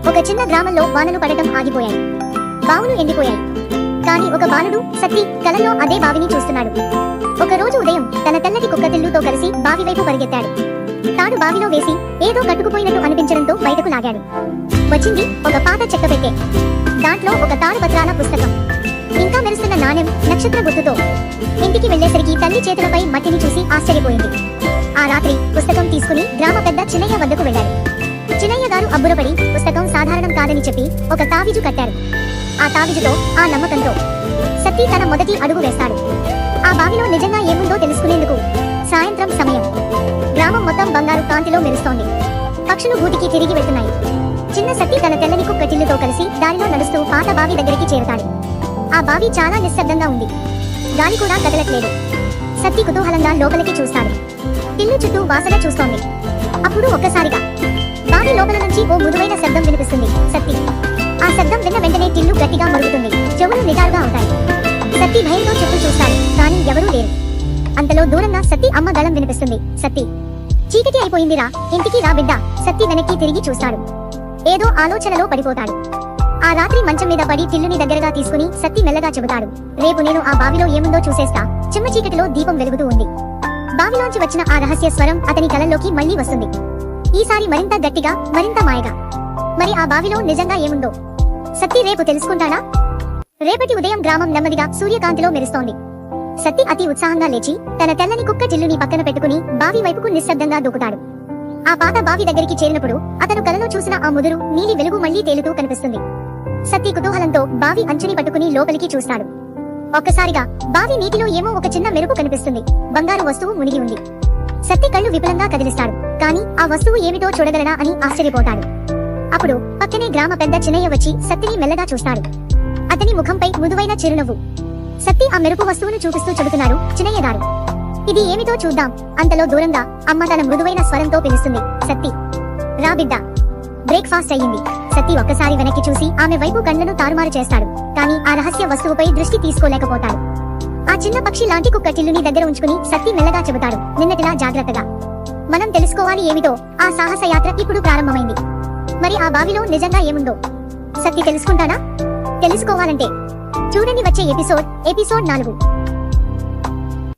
ఒక చిన్న గ్రామంలో వానలు పడటం ఆగిపోయాయి. బావులు ఎండిపోయాయి. కానీ ఒక బాలుడు సత్తి కలలో అదే బావిని చూస్తున్నాడు. ఒక రోజు ఉదయం తన తెల్లటి కుక్కతిల్లుతో కలిసి బావి వైపు పరిగెత్తాడు. తాడు బావిలో వేసి ఏదో కట్టుకుపోయినట్టు అనిపించడంతో బయటకు లాగాడు. వచ్చింది ఒక పాత చెక్క పెట్టె. దాంట్లో ఒక తాడుపత్రాల పుస్తకం, ఇంకా మెరుస్తున్న నాణెం నక్షత్ర గుర్తుతో. ఇంటికి వెళ్లేసరికి తల్లి చేతులపై మట్టిని చూసి ఆశ్చర్యపోయింది. ఆ రాత్రి పుస్తకం తీసుకుని గ్రామ పెద్ద చిన్నయ్య వద్దకు వెళ్లాడు. చిన్నయ్య గారు అబ్బురపడి పుస్తకం సాధారణం కాదని చెప్పి ఒక తావిజు కట్టారు. ఆ తావిజుతో, ఆ నమ్మకంతో సత్తి తన మొదటి అడుగు వేస్తాడు. ఆ బావిలో నిజంగా ఏముందో తెలుసుకునేందుకు. సాయంత్రం సమయం. గ్రామం మొత్తం బంగారు కాంతిలో మెరుస్తోంది. పక్షులు గూటికి తిరిగి వెళ్తున్నాయి. చిన్న సత్తి తన తెల్లని కుక్కటిల్లుతో కలిసి దారిలో నడుస్తూ పాత బావి దగ్గరికి చేరతాడు. ఆ బావి చాలా నిశ్శబ్దంగా ఉంది. గాలి కూడా కదలట్లేదు. సత్తి కుతూహలంగా లోపలికి చూస్తాడు. ఇల్లు చుట్టూ వాసన చూస్తోంది. అప్పుడు ఒక్కసారిగా బావి లోపల నుంచి ఓ మృదువైన శబ్దం వినిపిస్తుంది. సత్తి ఆ శబ్దం విన్న వెంటనే టిల్లు గట్టిగా మరుగుతుంది. చెవులు నిటారుగా ఉంటాయి. సత్తి భయంతో చుట్టూ చూస్తాడు, కానీ ఎవరూ లేరు. అంతలో దూరంగా సత్తి అమ్మ గళం వినిపిస్తుంది. సత్తి, చీకటి అయిపోయిందిరా, ఇంటికి రా బిడ్డ. సత్తి వెనక్కి తిరిగి చూస్తాడు. ఏదో ఆలోచనలో పడిపోతాడు. ఆ రాత్రి మంచం మీద పడి టిల్లుని దగ్గరగా తీసుకుని సత్తి మెల్లగా చెబుతాడు, రేపు నేను ఆ బావిలో ఏముందో చూసేస్తా. చిమ్మ చీకటిలో దీపం వెలుగుతూ ఉంది. బావిలోంచి వచ్చిన ఆ రహస్య స్వరం అతని కలల్లోకి మళ్లీ వస్తుంది. ఈసారి మరింత గట్టిగా, మరింత మాయగా. మరి ఆ బావిలో నిజంగా ఏముందో సత్తి రేపు తెలుసుకుంటాడా? రేపటి ఉదయం గ్రామం నెమ్మదిగా సూర్యకాంతిలో మెరుస్తోంది. సత్తి అతి ఉత్సాహంగా లేచి తన తెల్లని కుక్క టిల్లుని పక్కన పెట్టుకుని బావి వైపుకు నిశ్శబ్దంగా దూకుతాడు. ఆ పాత బావి దగ్గరికి చేరినప్పుడు అతను కలలో చూసిన ఆ ముదురు నీలి వెలుగు మళ్లీ తేలుతూ కనిపిస్తుంది. సత్తి కుతూహలంతో బావి అంచుని పట్టుకుని లోపలికి చూస్తాడు. ఒక్కసారిగా బావి నీటిలో ఏమో ఒక చిన్న మెరుపు కనిపిస్తుంది. బంగారు వస్తువు మునిగి ఉంది. సత్తి కళ్ళు విపులంగా కదిలిస్తాడు. కానీ ఆ వస్తువు ఏమిటో చూడగలనా అని ఆశ్చర్యపోతాడు. అప్పుడు పక్కనే గ్రామ పెద్ద చిన్నయ్య వచ్చి సత్తిని మెల్లగా చూస్తాడు. అతని ముఖంపై మృదువైన చిరునవ్వు. సత్తి ఆ మెరుపు వస్తువును చూపిస్తూ చెబుతున్నాడు, చిన్నయ్య గారు, ఇది ఏమిటో చూద్దాం. అంతలో దూరంగా అమ్మ తన మృదువైన స్వరంతో పిలుస్తుంది, సత్తి రా బిడ్డ, బ్రేక్ఫాస్ట్ అయ్యింది. సత్తి ఒక్కసారి వెనక్కి చూసి ఆమె వైపు కళ్ళను తారుమారు చేస్తాడు. కానీ ఆ రహస్య వస్తువుపై దృష్టి తీసుకోలేకపోతాడు. ఆ చిన్న పక్షి లాంటి కుక్క టిల్లుని దగ్గర ఉంచుకుని సత్తి మెల్లగా చెబుతాడు, నిన్నటిలా జాగ్రత్తగా. మనం తెలుసుకోవాలి ఏమిటో. ఆ సాహస యాత్ర ఇప్పుడు ప్రారంభమైంది. మరి ఆ బావిలో నిజంగా ఏముందో సత్తి తెలుసుకుంటాడా? తెలుసుకోవాలంటే చూడండి వచ్చే ఎపిసోడ్ 4.